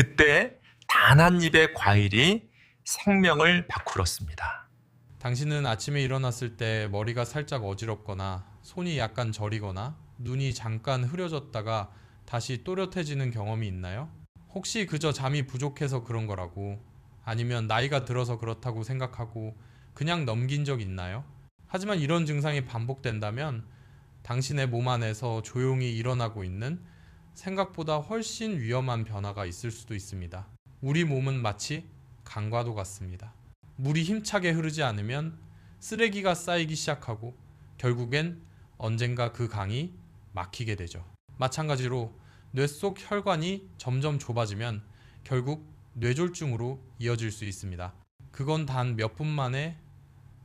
그때 단 한 입의 과일이 생명을 바꾸었습니다. 당신은 아침에 일어났을 때 머리가 살짝 어지럽거나 손이 약간 저리거나 눈이 잠깐 흐려졌다가 다시 또렷해지는 경험이 있나요? 혹시 그저 잠이 부족해서 그런 거라고, 아니면 나이가 들어서 그렇다고 생각하고 그냥 넘긴 적 있나요? 하지만 이런 증상이 반복된다면 당신의 몸 안에서 조용히 일어나고 있는 생각보다 훨씬 위험한 변화가 있을 수도 있습니다. 우리 몸은 마치 강과도 같습니다. 물이 힘차게 흐르지 않으면 쓰레기가 쌓이기 시작하고 결국엔 언젠가 그 강이 막히게 되죠. 마찬가지로 뇌 속 혈관이 점점 좁아지면 결국 뇌졸중으로 이어질 수 있습니다. 그건 단 몇 분 만에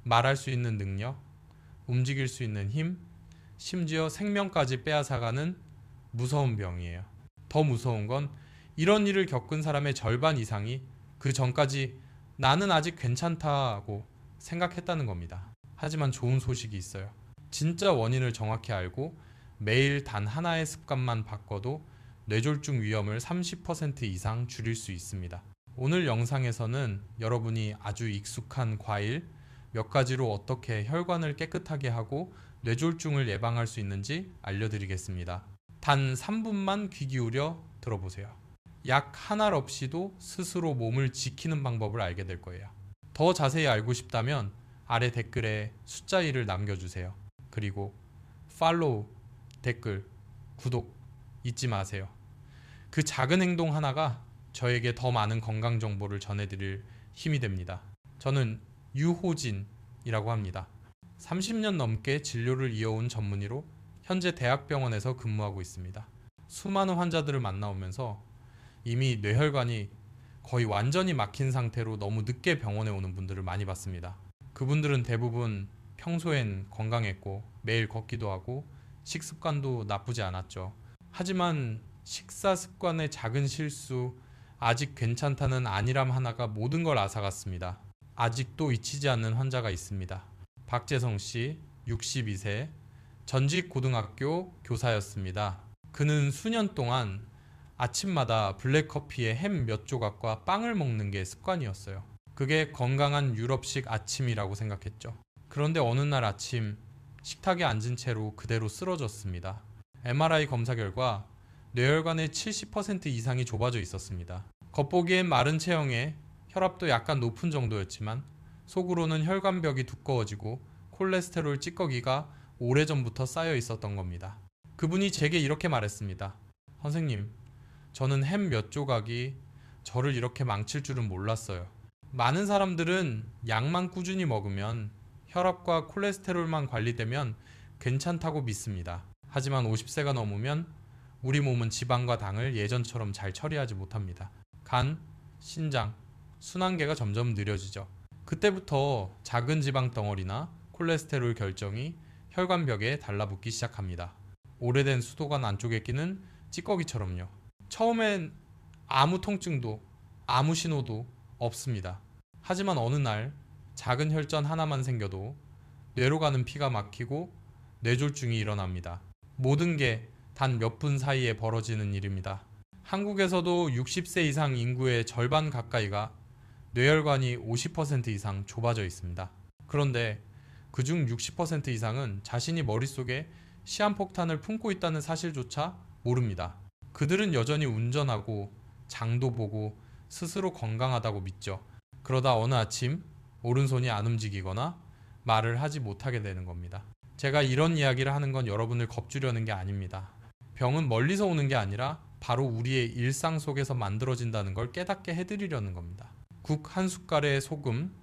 말할 수 있는 능력, 움직일 수 있는 힘, 심지어 생명까지 빼앗아가는 무서운 병이에요. 더 무서운 건 이런 일을 겪은 사람의 절반 이상이 그 전까지 나는 아직 괜찮다고 생각했다는 겁니다. 하지만 좋은 소식이 있어요. 진짜 원인을 정확히 알고 매일 단 하나의 습관만 바꿔도 뇌졸중 위험을 30% 이상 줄일 수 있습니다. 오늘 영상에서는 여러분이 아주 익숙한 과일 몇 가지로 어떻게 혈관을 깨끗하게 하고 뇌졸중을 예방할 수 있는지 알려드리겠습니다. 단 3분만 귀 기울여 들어보세요. 약 한 알 없이도 스스로 몸을 지키는 방법을 알게 될 거예요. 더 자세히 알고 싶다면 아래 댓글에 숫자 1을 남겨주세요. 그리고 팔로우, 댓글, 구독 잊지 마세요. 그 작은 행동 하나가 저에게 더 많은 건강 정보를 전해드릴 힘이 됩니다. 저는 유호진이라고 합니다. 30년 넘게 진료를 이어온 전문의로 현재 대학병원에서 근무하고 있습니다. 수많은 환자들을 만나오면서 이미 뇌혈관이 거의 완전히 막힌 상태로 너무 늦게 병원에 오는 분들을 많이 봤습니다. 그분들은 대부분 평소엔 건강했고 매일 걷기도 하고 식습관도 나쁘지 않았죠. 하지만 식사 습관의 작은 실수, 아직 괜찮다는 안일함 하나가 모든 걸 앗아갔습니다. 아직도 잊히지 않는 환자가 있습니다. 박재성 씨, 62세, 전직 고등학교 교사였습니다. 그는 수년 동안 아침마다 블랙커피에 햄 몇 조각과 빵을 먹는 게 습관이었어요. 그게 건강한 유럽식 아침이라고 생각했죠. 그런데 어느 날 아침 식탁에 앉은 채로 그대로 쓰러졌습니다. MRI 검사 결과 뇌혈관의 70% 이상이 좁아져 있었습니다. 겉보기엔 마른 체형에 혈압도 약간 높은 정도였지만 속으로는 혈관벽이 두꺼워지고 콜레스테롤 찌꺼기가 오래전부터 쌓여 있었던 겁니다. 그분이 제게 이렇게 말했습니다. 선생님, 저는 햄 몇 조각이 저를 이렇게 망칠 줄은 몰랐어요. 많은 사람들은 약만 꾸준히 먹으면 혈압과 콜레스테롤만 관리되면 괜찮다고 믿습니다. 하지만 50세가 넘으면 우리 몸은 지방과 당을 예전처럼 잘 처리하지 못합니다. 간, 신장, 순환계가 점점 느려지죠. 그때부터 작은 지방 덩어리나 콜레스테롤 결정이 혈관벽에 달라붙기 시작합니다. 오래된 수도관 안쪽에 끼는 찌꺼기처럼요. 처음엔 아무 통증도 아무 신호도 없습니다. 하지만 어느 날 작은 혈전 하나만 생겨도 뇌로 가는 피가 막히고 뇌졸중이 일어납니다. 모든 게 단 몇 분 사이에 벌어지는 일입니다. 한국에서도 60세 이상 인구의 절반 가까이가 뇌혈관이 50% 이상 좁아져 있습니다. 그런데 그중 60% 이상은 자신이 머릿속에 시한폭탄을 품고 있다는 사실조차 모릅니다. 그들은 여전히 운전하고 장도 보고 스스로 건강하다고 믿죠. 그러다 어느 아침 오른손이 안 움직이거나 말을 하지 못하게 되는 겁니다. 제가 이런 이야기를 하는 건 여러분을 겁주려는 게 아닙니다. 병은 멀리서 오는 게 아니라 바로 우리의 일상 속에서 만들어진다는 걸 깨닫게 해드리려는 겁니다. 국 한 숟갈의 소금,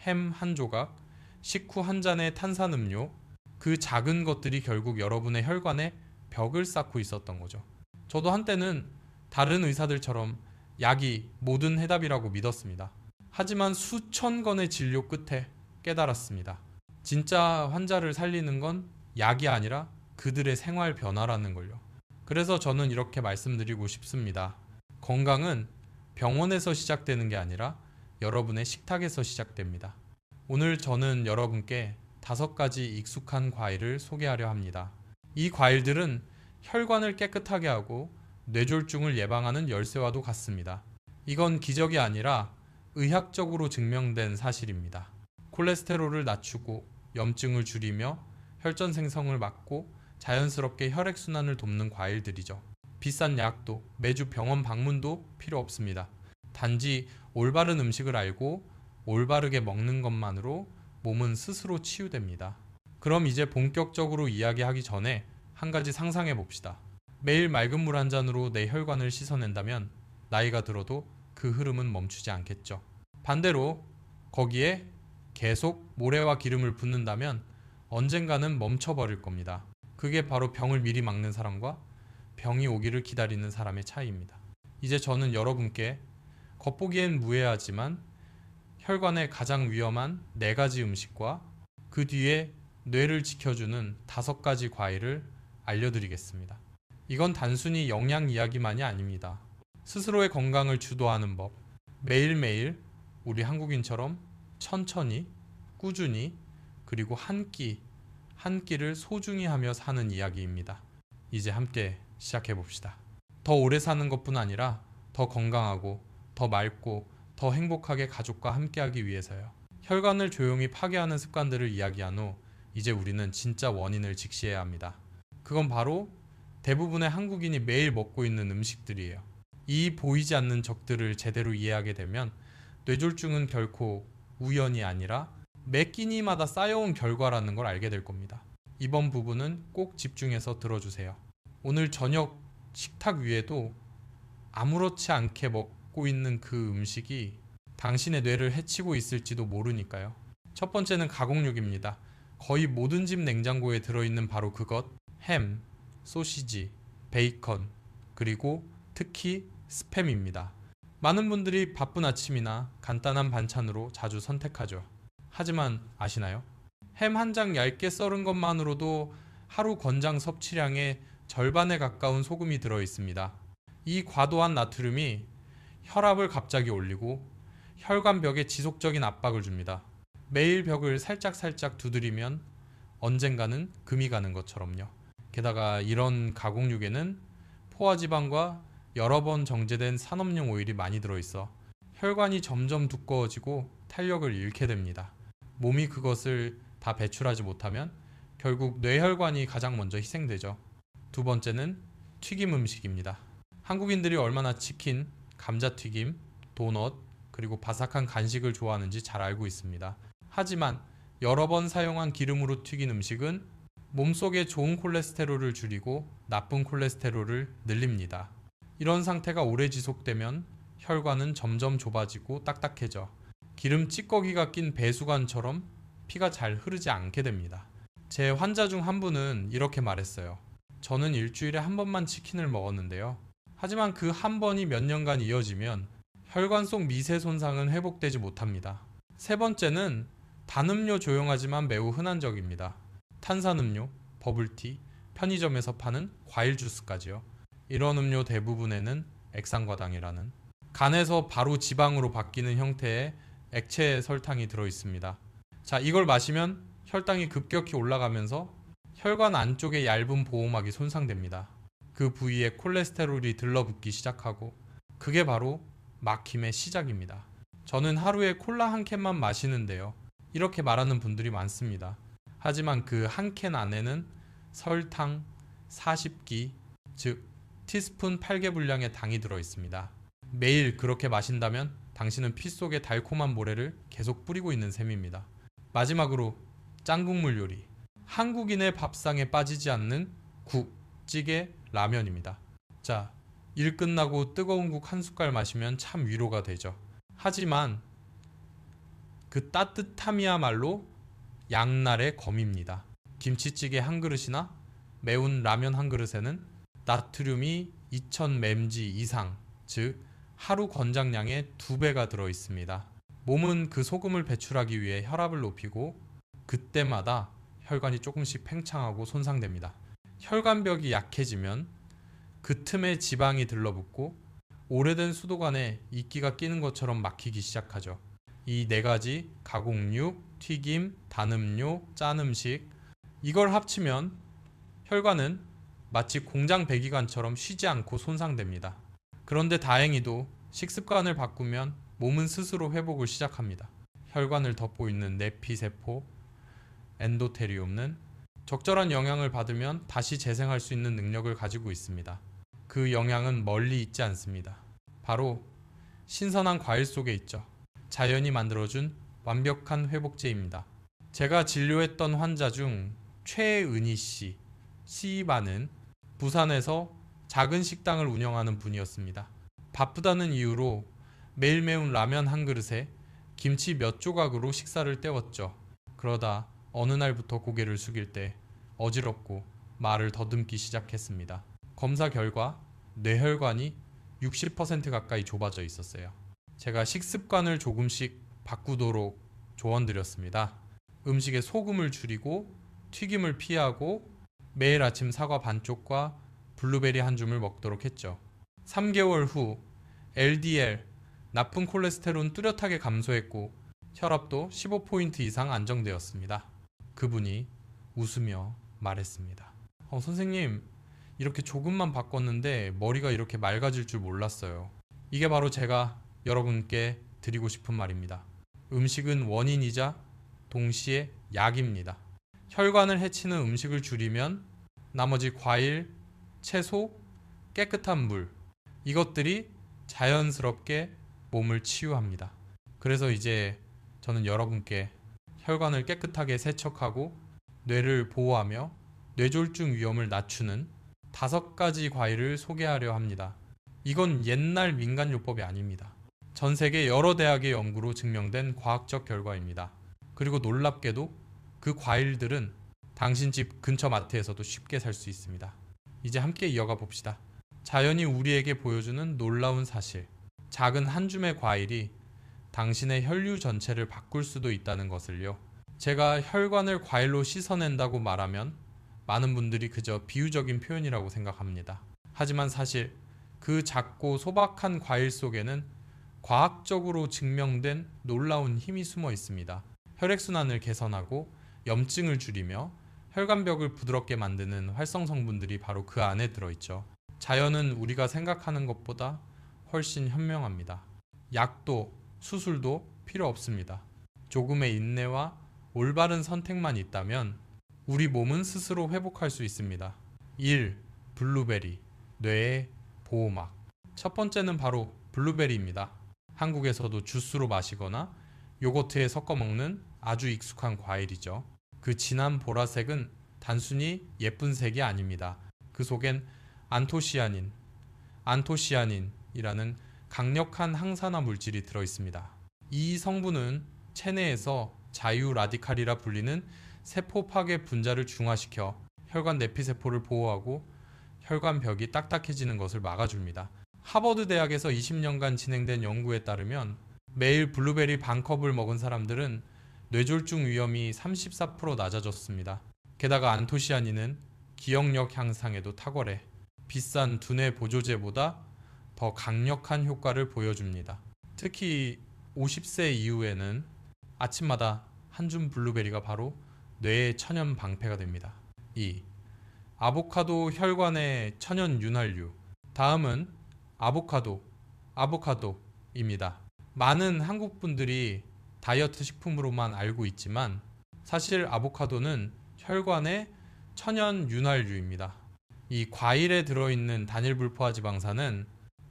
햄 한 조각, 식후 한 잔의 탄산음료, 그 작은 것들이 결국 여러분의 혈관에 벽을 쌓고 있었던 거죠. 저도 한때는 다른 의사들처럼 약이 모든 해답이라고 믿었습니다. 하지만 수천 건의 진료 끝에 깨달았습니다. 진짜 환자를 살리는 건 약이 아니라 그들의 생활 변화라는 걸요. 그래서 저는 이렇게 말씀드리고 싶습니다. 건강은 병원에서 시작되는 게 아니라 여러분의 식탁에서 시작됩니다. 오늘 저는 여러분께 5가지 익숙한 과일을 소개하려 합니다. 이 과일들은 혈관을 깨끗하게 하고 뇌졸중을 예방하는 열쇠와도 같습니다. 이건 기적이 아니라 의학적으로 증명된 사실입니다. 콜레스테롤을 낮추고 염증을 줄이며 혈전 생성을 막고 자연스럽게 혈액순환을 돕는 과일들이죠. 비싼 약도 매주 병원 방문도 필요 없습니다. 단지 올바른 음식을 알고 올바르게 먹는 것만으로 몸은 스스로 치유됩니다. 그럼 이제 본격적으로 이야기하기 전에 한 가지 상상해 봅시다. 매일 맑은 물 한 잔으로 내 혈관을 씻어낸다면 나이가 들어도 그 흐름은 멈추지 않겠죠. 반대로 거기에 계속 모래와 기름을 붓는다면 언젠가는 멈춰버릴 겁니다. 그게 바로 병을 미리 막는 사람과 병이 오기를 기다리는 사람의 차이입니다. 이제 저는 여러분께 겉보기엔 무해하지만 혈관에 가장 위험한 4가지 음식과 그 뒤에 뇌를 지켜주는 5가지 과일을 알려드리겠습니다. 이건 단순히 영양 이야기만이 아닙니다. 스스로의 건강을 주도하는 법, 매일매일 우리 한국인처럼 천천히, 꾸준히, 그리고 한 끼를 소중히 하며 사는 이야기입니다. 이제 함께 시작해 봅시다. 더 오래 사는 것뿐 아니라 더 건강하고, 더 맑고, 더 행복하게 가족과 함께하기 위해서요. 혈관을 조용히 파괴하는 습관들을 이야기한 후 이제 우리는 진짜 원인을 직시해야 합니다. 그건 바로 대부분의 한국인이 매일 먹고 있는 음식들이에요. 이 보이지 않는 적들을 제대로 이해하게 되면 뇌졸중은 결코 우연이 아니라 매 끼니마다 쌓여온 결과라는 걸 알게 될 겁니다. 이번 부분은 꼭 집중해서 들어주세요. 오늘 저녁 식탁 위에도 아무렇지 않게 먹고 있는 그 음식이 당신의 뇌를 해치고 있을지도 모르니까요. 첫 번째는 가공육입니다. 거의 모든 집 냉장고에 들어있는 바로 그것, 햄, 소시지, 베이컨, 그리고 특히 스팸입니다. 많은 분들이 바쁜 아침이나 간단한 반찬으로 자주 선택하죠. 하지만 아시나요? 햄 한 장 얇게 썰은 것만으로도 하루 권장 섭취량의 절반에 가까운 소금이 들어있습니다. 이 과도한 나트륨이 혈압을 갑자기 올리고 혈관벽에 지속적인 압박을 줍니다. 매일 벽을 살짝 두드리면 언젠가는 금이 가는 것처럼요. 게다가 이런 가공육에는 포화지방과 여러 번 정제된 산업용 오일이 많이 들어있어 혈관이 점점 두꺼워지고 탄력을 잃게 됩니다. 몸이 그것을 다 배출하지 못하면 결국 뇌혈관이 가장 먼저 희생되죠. 두 번째는 튀김 음식입니다. 한국인들이 얼마나 치킨, 감자튀김, 도넛, 그리고 바삭한 간식을 좋아하는지 잘 알고 있습니다. 하지만 여러 번 사용한 기름으로 튀긴 음식은 몸속에 좋은 콜레스테롤을 줄이고 나쁜 콜레스테롤을 늘립니다. 이런 상태가 오래 지속되면 혈관은 점점 좁아지고 딱딱해져 기름 찌꺼기가 낀 배수관처럼 피가 잘 흐르지 않게 됩니다. 제 환자 중 한 분은 이렇게 말했어요. 저는 일주일에 한 번만 치킨을 먹었는데요. 하지만 그 한 번이 몇 년간 이어지면 혈관 속 미세 손상은 회복되지 못합니다. 세 번째는 단음료 조용하지만 매우 흔한 적입니다. 탄산음료, 버블티, 편의점에서 파는 과일 주스까지요. 이런 음료 대부분에는 액상과당이라는 간에서 바로 지방으로 바뀌는 형태의 액체 설탕이 들어있습니다. 자, 이걸 마시면 혈당이 급격히 올라가면서 혈관 안쪽의 얇은 보호막이 손상됩니다. 그 부위에 콜레스테롤이 들러붙기 시작하고 그게 바로 막힘의 시작입니다. 저는 하루에 콜라 한 캔만 마시는데요. 이렇게 말하는 분들이 많습니다. 하지만 그 한 캔 안에는 설탕 40기, 즉 티스푼 8개 분량의 당이 들어있습니다. 매일 그렇게 마신다면 당신은 피 속에 달콤한 모래를 계속 뿌리고 있는 셈입니다. 마지막으로 짱국물 요리. 한국인의 밥상에 빠지지 않는 국, 찌개, 라면입니다. 자, 일 끝나고 뜨거운 국 한 숟갈 마시면 참 위로가 되죠. 하지만 그 따뜻함이야말로 양날의 검입니다. 김치찌개 한 그릇이나 매운 라면 한 그릇에는 나트륨이 2000mg 이상, 즉 하루 권장량의 2배가 들어있습니다. 몸은 그 소금을 배출하기 위해 혈압을 높이고 그때마다 혈관이 조금씩 팽창하고 손상됩니다. 혈관벽이 약해지면 그 틈에 지방이 들러붙고 오래된 수도관에 이끼가 끼는 것처럼 막히기 시작하죠. 이 4가지 가공육, 튀김, 단음료, 짠 음식 이걸 합치면 혈관은 마치 공장 배기관처럼 쉬지 않고 손상됩니다. 그런데 다행히도 식습관을 바꾸면 몸은 스스로 회복을 시작합니다. 혈관을 덮고 있는 내피세포, 엔도테리움은 적절한 영양을 받으면 다시 재생할 수 있는 능력을 가지고 있습니다. 그 영양은 멀리 있지 않습니다. 바로 신선한 과일 속에 있죠. 자연이 만들어준 완벽한 회복제입니다. 제가 진료했던 환자 중 최은희 씨, 시바는 부산에서 작은 식당을 운영하는 분이었습니다. 바쁘다는 이유로 매일 매운 라면 한 그릇에 김치 몇 조각으로 식사를 때웠죠. 그러다 어느 날부터 고개를 숙일 때 어지럽고 말을 더듬기 시작했습니다. 검사 결과 뇌혈관이 60% 가까이 좁아져 있었어요. 제가 식습관을 조금씩 바꾸도록 조언드렸습니다. 음식에 소금을 줄이고 튀김을 피하고 매일 아침 사과 반쪽과 블루베리 한 줌을 먹도록 했죠. 3개월 후 LDL, 나쁜 콜레스테롤은 뚜렷하게 감소했고 혈압도 15포인트 이상 안정되었습니다. 그분이 웃으며 말했습니다. 선생님, 이렇게 조금만 바꿨는데 머리가 이렇게 맑아질 줄 몰랐어요. 이게 바로 제가 여러분께 드리고 싶은 말입니다. 음식은 원인이자 동시에 약입니다. 혈관을 해치는 음식을 줄이면 나머지 과일, 채소, 깨끗한 물, 이것들이 자연스럽게 몸을 치유합니다. 그래서 이제 저는 여러분께 혈관을 깨끗하게 세척하고 뇌를 보호하며 뇌졸중 위험을 낮추는 5가지 과일을 소개하려 합니다. 이건 옛날 민간요법이 아닙니다. 전 세계 여러 대학의 연구로 증명된 과학적 결과입니다. 그리고 놀랍게도 그 과일들은 당신 집 근처 마트에서도 쉽게 살 수 있습니다. 이제 함께 이어가 봅시다. 자연이 우리에게 보여주는 놀라운 사실. 작은 한 줌의 과일이 당신의 혈류 전체를 바꿀 수도 있다는 것을요. 제가 혈관을 과일로 씻어낸다고 말하면 많은 분들이 그저 비유적인 표현이라고 생각합니다. 하지만 사실 그 작고 소박한 과일 속에는 과학적으로 증명된 놀라운 힘이 숨어 있습니다. 혈액순환을 개선하고 염증을 줄이며 혈관벽을 부드럽게 만드는 활성 성분들이 바로 그 안에 들어있죠. 자연은 우리가 생각하는 것보다 훨씬 현명합니다. 약도 수술도 필요 없습니다. 조금의 인내와 올바른 선택만 있다면 우리 몸은 스스로 회복할 수 있습니다. 1. 블루베리, 뇌의 보호막. 첫 번째는 바로 블루베리입니다. 한국에서도 주스로 마시거나 요거트에 섞어 먹는 아주 익숙한 과일이죠. 그 진한 보라색은 단순히 예쁜 색이 아닙니다. 그 속엔 안토시아닌이라는 강력한 항산화 물질이 들어있습니다. 이 성분은 체내에서 자유 라디칼이라 불리는 세포 파괴 분자를 중화시켜 혈관 내피세포를 보호하고 혈관벽이 딱딱해지는 것을 막아줍니다. 하버드 대학에서 20년간 진행된 연구에 따르면 매일 블루베리 반컵을 먹은 사람들은 뇌졸중 위험이 34% 낮아졌습니다. 게다가 안토시아닌은 기억력 향상에도 탁월해 비싼 두뇌 보조제보다 더 강력한 효과를 보여줍니다. 특히 50세 이후에는 아침마다 한 줌 블루베리가 바로 뇌의 천연 방패가 됩니다. 2. 아보카도 혈관의 천연 윤활유. 다음은 아보카도입니다. 많은 한국 분들이 다이어트 식품으로만 알고 있지만 사실 아보카도는 혈관의 천연 윤활유입니다. 이 과일에 들어있는 단일불포화 지방산은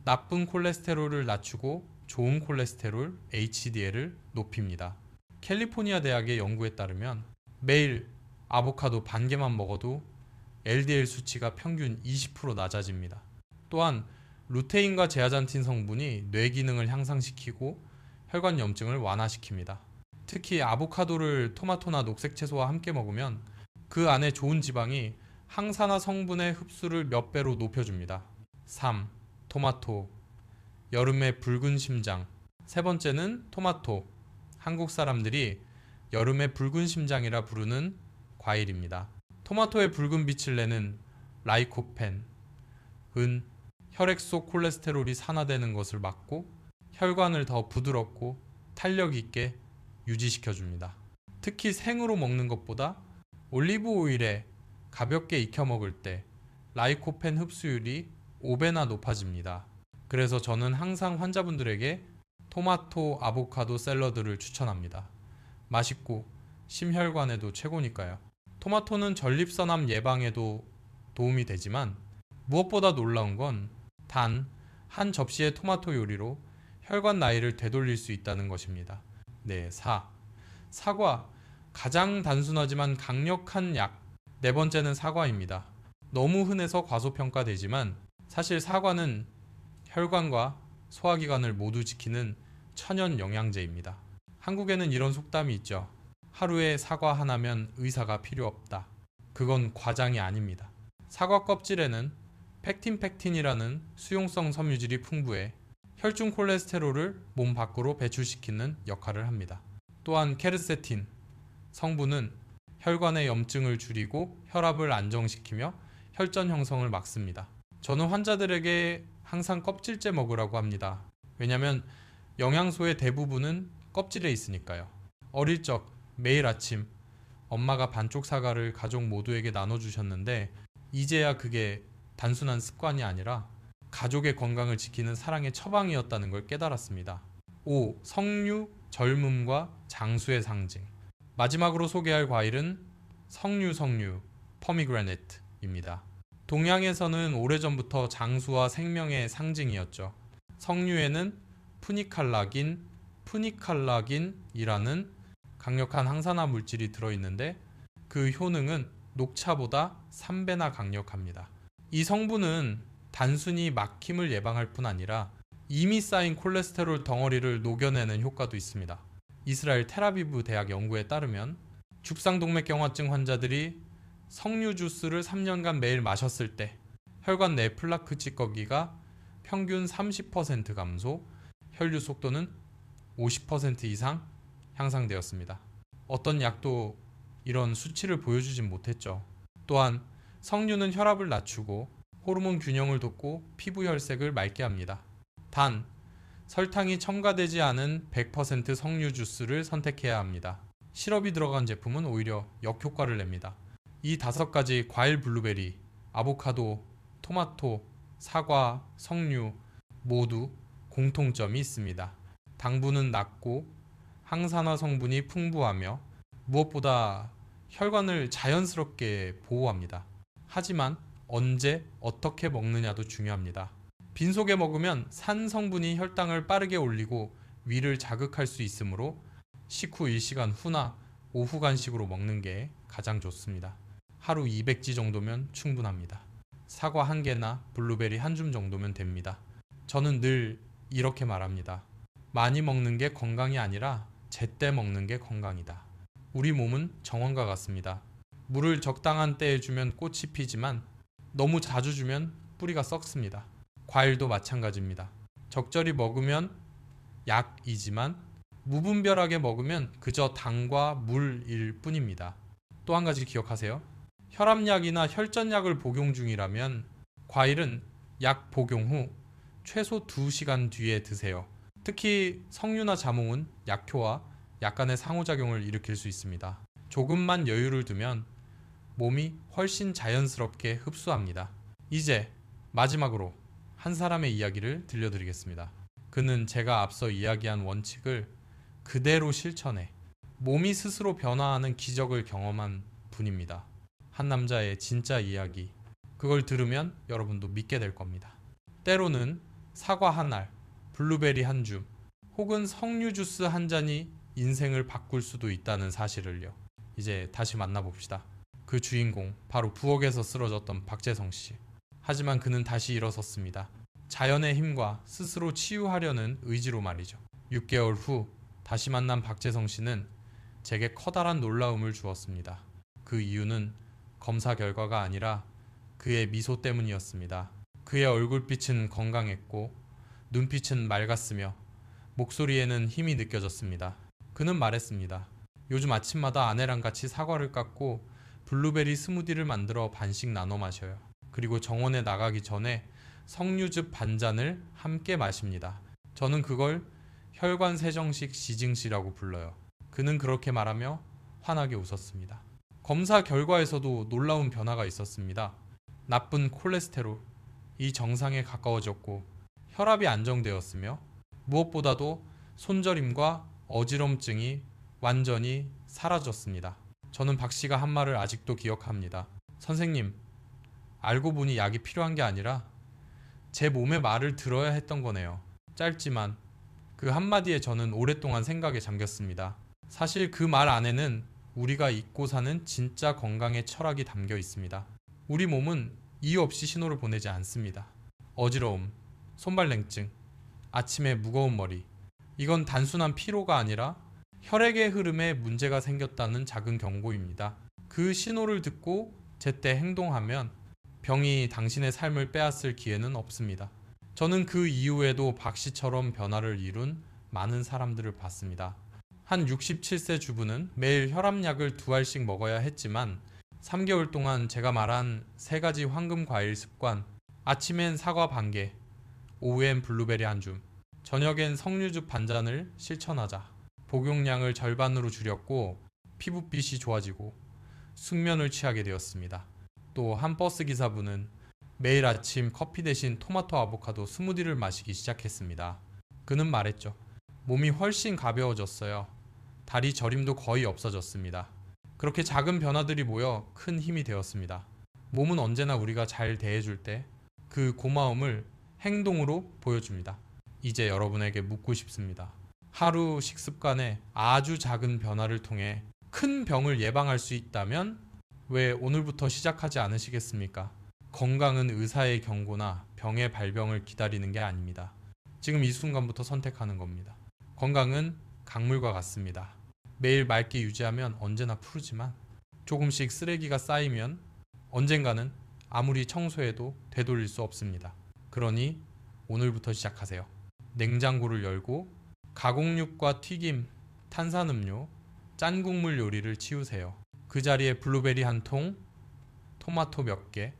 나쁜 콜레스테롤을 낮추고 좋은 콜레스테롤 HDL을 높입니다. 캘리포니아 대학의 연구에 따르면 매일 아보카도 반 개만 먹어도 LDL 수치가 평균 20% 낮아집니다. 또한 루테인과 제아잔틴 성분이 뇌 기능을 향상시키고 혈관 염증을 완화시킵니다. 특히 아보카도를 토마토나 녹색 채소와 함께 먹으면 그 안에 좋은 지방이 항산화 성분의 흡수를 몇 배로 높여줍니다. 3. 토마토, 여름의 붉은 심장. 세 번째는 토마토. 한국 사람들이 여름의 붉은 심장이라 부르는 과일입니다. 토마토의 붉은 빛을 내는 라이코펜은 혈액 속 콜레스테롤이 산화되는 것을 막고 혈관을 더 부드럽고 탄력 있게 유지시켜줍니다. 특히 생으로 먹는 것보다 올리브 오일에 가볍게 익혀 먹을 때 라이코펜 흡수율이 5배나 높아집니다. 그래서 저는 항상 환자분들에게 토마토 아보카도 샐러드를 추천합니다. 맛있고 심혈관에도 최고니까요. 토마토는 전립선암 예방에도 도움이 되지만 무엇보다 놀라운 건 단 한 접시의 토마토 요리로 혈관 나이를 되돌릴 수 있다는 것입니다. 네, 사과. 가장 단순하지만 강력한 약. 네 번째는 사과입니다. 너무 흔해서 과소평가되지만 사실 사과는 혈관과 소화기관을 모두 지키는 천연 영양제입니다. 한국에는 이런 속담이 있죠. 하루에 사과 하나면 의사가 필요 없다. 그건 과장이 아닙니다. 사과 껍질에는 펙틴이라는 수용성 섬유질이 풍부해 혈중 콜레스테롤을 몸 밖으로 배출시키는 역할을 합니다. 또한 케르세틴 성분은 혈관의 염증을 줄이고 혈압을 안정시키며 혈전 형성을 막습니다. 저는 환자들에게 항상 껍질째 먹으라고 합니다. 왜냐하면 영양소의 대부분은 껍질에 있으니까요. 어릴 적 매일 아침 엄마가 반쪽 사과를 가족 모두에게 나눠주셨는데 이제야 그게 단순한 습관이 아니라 가족의 건강을 지키는 사랑의 처방이었다는 걸 깨달았습니다. 5. 석류, 젊음과 장수의 상징. 마지막으로 소개할 과일은 석류 포미그라네트입니다. 동양에서는 오래전부터 장수와 생명의 상징이었죠. 석류에는 푸니칼라긴이라는 강력한 항산화 물질이 들어있는데 그 효능은 녹차보다 3배나 강력합니다. 이 성분은 단순히 막힘을 예방할 뿐 아니라 이미 쌓인 콜레스테롤 덩어리를 녹여내는 효과도 있습니다. 이스라엘 텔아비브 대학 연구에 따르면 죽상동맥경화증 환자들이 석류 주스를 3년간 매일 마셨을 때 혈관 내 플라크 찌꺼기가 평균 30% 감소, 혈류 속도는 50% 이상 향상되었습니다. 어떤 약도 이런 수치를 보여주진 못했죠. 또한 석류는 혈압을 낮추고 호르몬 균형을 돕고 피부 혈색을 맑게 합니다. 단, 설탕이 첨가되지 않은 100% 석류 주스를 선택해야 합니다. 시럽이 들어간 제품은 오히려 역효과를 냅니다. 이 5가지 과일 블루베리, 아보카도, 토마토, 사과, 석류 모두 공통점이 있습니다. 당분은 낮고 항산화 성분이 풍부하며 무엇보다 혈관을 자연스럽게 보호합니다. 하지만 언제 어떻게 먹느냐도 중요합니다. 빈속에 먹으면 산 성분이 혈당을 빠르게 올리고 위를 자극할 수 있으므로 식후 1시간 후나 오후 간식으로 먹는 게 가장 좋습니다. 하루 200지 정도면 충분합니다. 사과 1개나 블루베리 1줌 정도면 됩니다. 저는 늘 이렇게 말합니다. 많이 먹는 게 건강이 아니라 제때 먹는 게 건강이다. 우리 몸은 정원과 같습니다. 물을 적당한 때에 주면 꽃이 피지만 너무 자주 주면 뿌리가 썩습니다. 과일도 마찬가지입니다. 적절히 먹으면 약이지만 무분별하게 먹으면 그저 당과 물일 뿐입니다. 또 한 가지 기억하세요. 혈압약이나 혈전약을 복용 중이라면 과일은 약 복용 후 최소 2시간 뒤에 드세요. 특히 석류나 자몽은 약효와 약간의 상호작용을 일으킬 수 있습니다. 조금만 여유를 두면 몸이 훨씬 자연스럽게 흡수합니다. 이제 마지막으로 한 사람의 이야기를 들려드리겠습니다. 그는 제가 앞서 이야기한 원칙을 그대로 실천해 몸이 스스로 변화하는 기적을 경험한 분입니다. 한 남자의 진짜 이야기. 그걸 들으면 여러분도 믿게 될 겁니다. 때로는 사과 한 알, 블루베리 한 줌, 혹은 석류 주스 한 잔이 인생을 바꿀 수도 있다는 사실을요. 이제 다시 만나봅시다. 그 주인공, 바로 부엌에서 쓰러졌던 박재성 씨. 하지만 그는 다시 일어섰습니다. 자연의 힘과 스스로 치유하려는 의지로 말이죠. 6개월 후 다시 만난 박재성 씨는 제게 커다란 놀라움을 주었습니다. 그 이유는 검사 결과가 아니라 그의 미소 때문이었습니다. 그의 얼굴빛은 건강했고 눈빛은 맑았으며 목소리에는 힘이 느껴졌습니다. 그는 말했습니다. 요즘 아침마다 아내랑 같이 사과를 깎고 블루베리 스무디를 만들어 반씩 나눠 마셔요. 그리고 정원에 나가기 전에 석류즙 반잔을 함께 마십니다. 저는 그걸 혈관 세정식 시징시라고 불러요. 그는 그렇게 말하며 환하게 웃었습니다. 검사 결과에서도 놀라운 변화가 있었습니다. 나쁜 콜레스테롤이 정상에 가까워졌고 혈압이 안정되었으며 무엇보다도 손저림과 어지럼증이 완전히 사라졌습니다. 저는 박 씨가 한 말을 아직도 기억합니다. 선생님, 알고 보니 약이 필요한 게 아니라 제 몸의 말을 들어야 했던 거네요. 짧지만 그 한마디에 저는 오랫동안 생각에 잠겼습니다. 사실 그 말 안에는 우리가 잊고 사는 진짜 건강의 철학이 담겨 있습니다. 우리 몸은 이유 없이 신호를 보내지 않습니다. 어지러움, 손발냉증, 아침에 무거운 머리. 이건 단순한 피로가 아니라 혈액의 흐름에 문제가 생겼다는 작은 경고입니다. 그 신호를 듣고 제때 행동하면 병이 당신의 삶을 빼앗을 기회는 없습니다. 저는 그 이후에도 박 씨처럼 변화를 이룬 많은 사람들을 봤습니다. 한 67세 주부는 매일 혈압약을 2알씩 먹어야 했지만 3개월 동안 제가 말한 3가지 황금 과일 습관, 아침엔 사과 반개, 오후엔 블루베리 한 줌, 저녁엔 석류즙 반잔을 실천하자 복용량을 절반으로 줄였고 피부빛이 좋아지고 숙면을 취하게 되었습니다. 또 한 버스 기사분은 매일 아침 커피 대신 토마토 아보카도 스무디를 마시기 시작했습니다. 그는 말했죠. 몸이 훨씬 가벼워졌어요. 다리 저림도 거의 없어졌습니다. 그렇게 작은 변화들이 모여 큰 힘이 되었습니다. 몸은 언제나 우리가 잘 대해줄 때 그 고마움을 행동으로 보여줍니다. 이제 여러분에게 묻고 싶습니다. 하루 식습관에 아주 작은 변화를 통해 큰 병을 예방할 수 있다면 왜 오늘부터 시작하지 않으시겠습니까? 건강은 의사의 경고나 병의 발병을 기다리는 게 아닙니다. 지금 이 순간부터 선택하는 겁니다. 건강은 강물과 같습니다. 매일 맑게 유지하면 언제나 푸르지만 조금씩 쓰레기가 쌓이면 언젠가는 아무리 청소해도 되돌릴 수 없습니다. 그러니 오늘부터 시작하세요. 냉장고를 열고 가공육과 튀김, 탄산음료, 짠 국물 요리를 치우세요. 그 자리에 블루베리 한 통, 토마토 몇 개,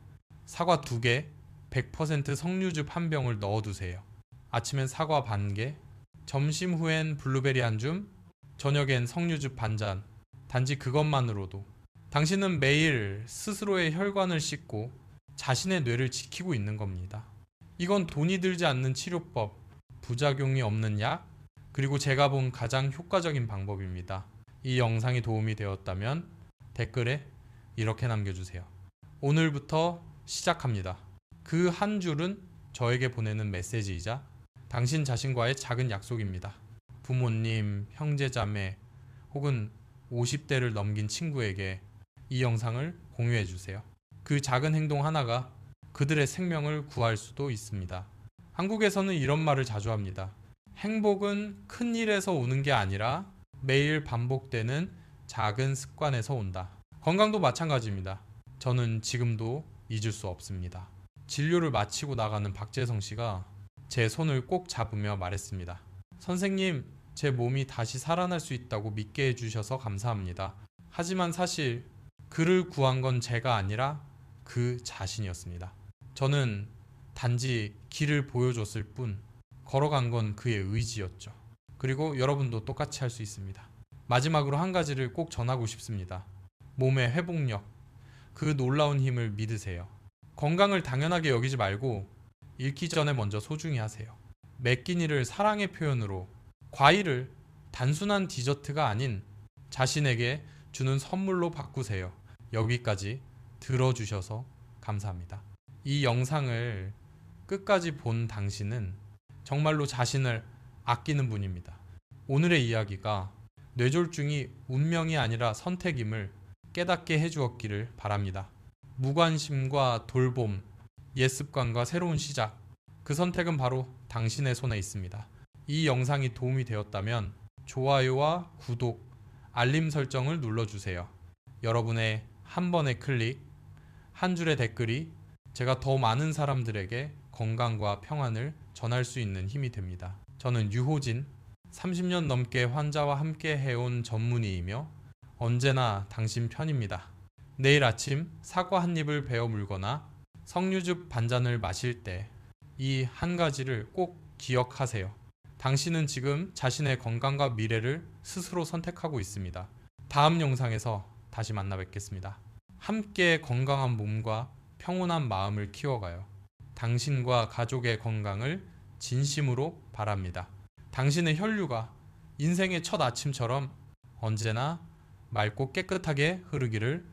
사과 2개, 100% 석류즙 한 병을 넣어두세요. 아침엔 사과 반 개, 점심 후엔 블루베리 한 줌, 저녁엔 석류즙 반잔. 단지 그것만으로도 당신은 매일 스스로의 혈관을 씻고 자신의 뇌를 지키고 있는 겁니다. 이건 돈이 들지 않는 치료법, 부작용이 없는 약, 그리고 제가 본 가장 효과적인 방법입니다. 이 영상이 도움이 되었다면 댓글에 이렇게 남겨주세요. 오늘부터 시작합니다. 그 한 줄은 저에게 보내는 메시지이자 당신 자신과의 작은 약속입니다. 부모님, 형제자매 혹은 50대를 넘긴 친구에게 이 영상을 공유해 주세요. 그 작은 행동 하나가 그들의 생명을 구할 수도 있습니다. 한국에서는 이런 말을 자주 합니다. 행복은 큰 일에서 오는 게 아니라 매일 반복되는 작은 습관에서 온다. 건강도 마찬가지입니다. 저는 지금도 잊을 수 없습니다. 진료를 마치고 나가는 박재성 씨가 제 손을 꼭 잡으며 말했습니다. 선생님, 제 몸이 다시 살아날 수 있다고 믿게 해주셔서 감사합니다. 하지만 사실 그를 구한 건 제가 아니라 그 자신이었습니다. 저는 단지 길을 보여줬을 뿐 걸어간 건 그의 의지였죠. 그리고 여러분도 똑같이 할 수 있습니다. 마지막으로 한 가지를 꼭 전하고 싶습니다. 몸의 회복력, 그 놀라운 힘을 믿으세요. 건강을 당연하게 여기지 말고 잃기 전에 먼저 소중히 하세요. 매 끼니를 사랑의 표현으로, 과일을 단순한 디저트가 아닌 자신에게 주는 선물로 바꾸세요. 여기까지 들어주셔서 감사합니다. 이 영상을 끝까지 본 당신은 정말로 자신을 아끼는 분입니다. 오늘의 이야기가 뇌졸중이 운명이 아니라 선택임을 깨닫게 해주었기를 바랍니다. 무관심과 돌봄, 옛습관과 새로운 시작, 그 선택은 바로 당신의 손에 있습니다. 이 영상이 도움이 되었다면 좋아요와 구독, 알림 설정을 눌러주세요. 여러분의 한 번의 클릭, 한 줄의 댓글이 제가 더 많은 사람들에게 건강과 평안을 전할 수 있는 힘이 됩니다. 저는 유호진, 30년 넘게 환자와 함께 해온 전문의이며 언제나 당신 편입니다. 내일 아침 사과 한 입을 베어 물거나 석류즙 반잔을 마실 때 이 한 가지를 꼭 기억하세요. 당신은 지금 자신의 건강과 미래를 스스로 선택하고 있습니다. 다음 영상에서 다시 만나 뵙겠습니다. 함께 건강한 몸과 평온한 마음을 키워가요. 당신과 가족의 건강을 진심으로 바랍니다. 당신의 혈류가 인생의 첫 아침처럼 언제나 맑고 깨끗하게 흐르기를